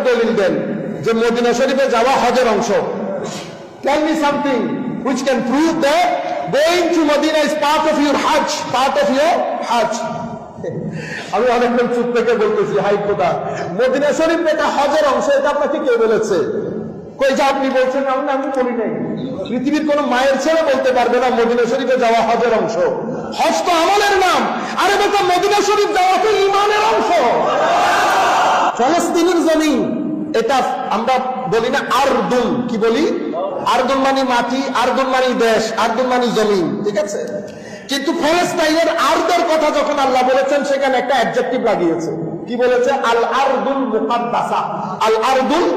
দলিল দেন যে মদিনা শরীফে যাওয়া হজের অংশ। Tell me something which can prove that going to Medina is part of your Hajj, part of your Hajj. আমি অনেকক্ষণ চুপ থেকে বলতেছি, হাই খোদা, মদিনা শরীফ এটা হজের অংশ, এটা আপনাকে কে বলেছে? কই যে আপনি বলছেন, আমি বলি নাই। পৃথিবীর কোন মায়ের ছেলে বলতে পারবে না মদিনা শরীফে যাওয়া হজের অংশ। হজ তো আমলের নাম, আরে বেটা মদিনা শরীফ যাওয়া তো ঈমানের অংশ। ফলস্তিনের জমিন, এটা আমরা বলি না আরদুন, কি বলি? আরদুন মানে মাটি, আরদুন মানে দেশ, আরদুন মানে জমিন, ঠিক আছে? কিন্তু ফলস্তাইনের আরদের কথা যখন আল্লাহ বলেছেন, সেখানে একটা অ্যাডজেক্টিভ লাগিয়েছে। কি বলেছে? আল আরদুল মুকাদ্দাসা, আল আরদুল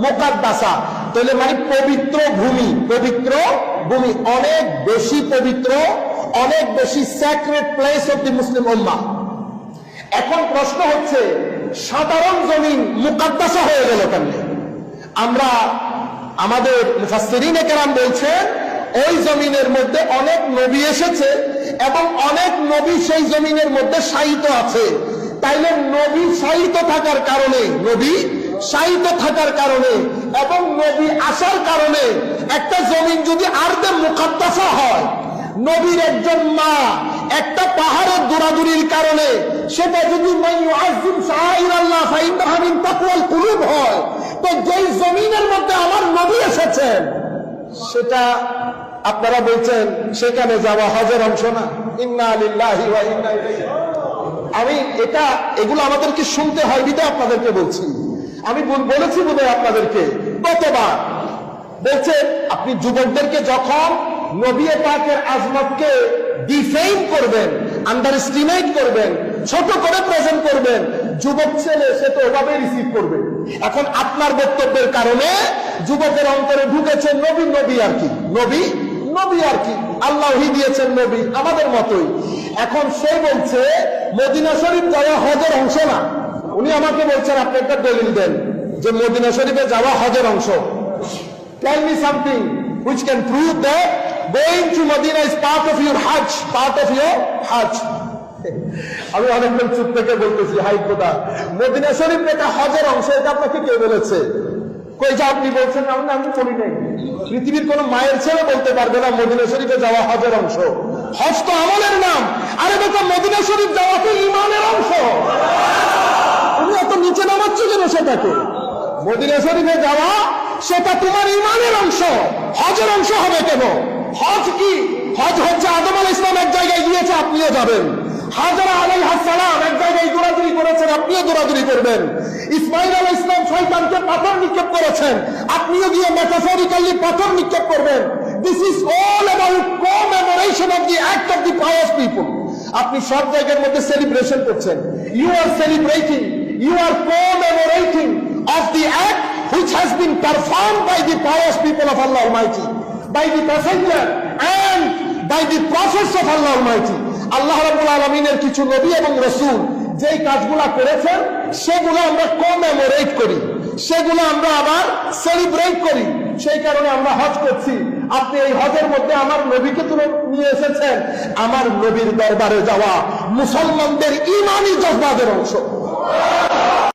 মুকাদ্দাসা, তাহলে মানে পবিত্র ভূমি, পবিত্র ভূমি, অনেক বেশি পবিত্র, অনেক বেশি স্যাক্রেড প্লেস অফ দি মুসলিম উম্মাহ। এখন প্রশ্ন হচ্ছে, সাধারণ জমিন মুকাদ্দাসা হয়ে গেল কেন? আমরা আমাদের মুফাসসিরিনে কেরাম বলছেন, ওই জমিনের মধ্যে অনেক নবী এসেছে এবং অনেক নবী সেই জমিনের মধ্যে শায়িত আছে। তাইলে নবী শায়িত থাকার কারণে, নবী শায়িত থাকার কারণে এবং নবী আসার কারণে একটা জমিন যদি আরদে মুকাদ্দাসা হয়, নবীর একজন মা একটা পাহাড়ের দৌড়াদৌড়ির কারণে সেটা যদি হয়, তো যেই জমিনের মধ্যে আমার নবী এসেছেন, সেটা আপনারা বলছেন সেখানে যাওয়া হজের অংশ না। ইন্না লিল্লাহি ওয়া ইন্না ইলাইহি। আমি এগুলো আমাদেরকে শুনতে হয় বিধায় আপনাদেরকে বলছি। আমি বলেছি বোধহয় আপনাদেরকে কতবার, বলছে আপনি যুবকদেরকে যখন নবী পাকের আজমতকে ডিফেইম করবেন, আন্ডার এস্টিমেট করবেন, ছোট করে প্রেজেন্ট করবেন, যুবক ছেলে সে তো ওভাবে রিসিভ করবে। এখন আপনার বক্তব্যের কারণে যুবকের অন্তরে ঢুকেছে নবী, নবী আর কি, নবী, নবী আর কি, আল্লাহই দিয়েছেন নবী, আমাদের মতোই। এখন সে বলছে মদিনা শরীফ যাওয়া হজের অংশ না। উনি আমাকে বলছেন, আপনি একটা দলিল দেন যে মদিনা শরীফে যাওয়া হজের অংশ। Tell me something which can prove that going to Medina is part of your Hajj, part of your Hajj. আমি অনেকক্ষণ চুপ থেকে বলতেছি, হাই খোদা, মদিনা শরীফ এটা হজের অংশ, এটা আপনাকে কে বলেছে? কই যে আপনি বলছেন, আমি বলি নাই। পৃথিবীর কোন মায়ের ছেলে বলতে পারবে না মদিনা শরীফে যাওয়া হজের অংশ। হজ তো আমলের নাম, আরে বেটা মদিনা শরীফ যাওয়া তো ঈমানের অংশ। তুমি এত নিচে নামাচ্ছ কেন সেটাকে? মদিনা শরীফে যাওয়া সেটা তোমার ঈমানের অংশ, হজের অংশ হবে কেন? হজ কি? হজ হচ্ছে আদম আলাইহিস সালাম এক জায়গায় গিয়েছে, আপনিও যাবেন। হাজরা আলাইহিস সালাম এক জায়গায় দৌড়াদৌড়ি করেছেন, আপনিও দৌড়াদৌড়ি করবেন। ইসমাঈল আলাইহিস সালাম শয়তানকে পাথর নিক্ষেপ করেছেন, আপনিও গিয়ে মেটাফরিক্যালি পাথর নিক্ষেপ করবেন। This is all about commemoration of the act of the power people. আপনি সব জায়গার মধ্যে সেলিব্রেশন করছেন। You are celebrating, you are commemorating of the act which has been performed by the pious people of Allah Almighty, by the messenger and by the prophets of Allah Almighty. আল্লাহ রাব্বুল আলামিনের কিছু নবী এবং রাসূল যেই কাজগুলো করেছেন, সেগুলো আমরা কমেমোরেট করি, সেগুলো আমরা আবার সেলিব্রেট করি। সেই কারণে আমরা হজ করছি। আপনি এই হজের মধ্যে আমার নবীকে তুলে নিয়ে এসেছেন। আমার নবীর দরবারে যাওয়া মুসলমানদের ঈমানি জজবাদের অংশ।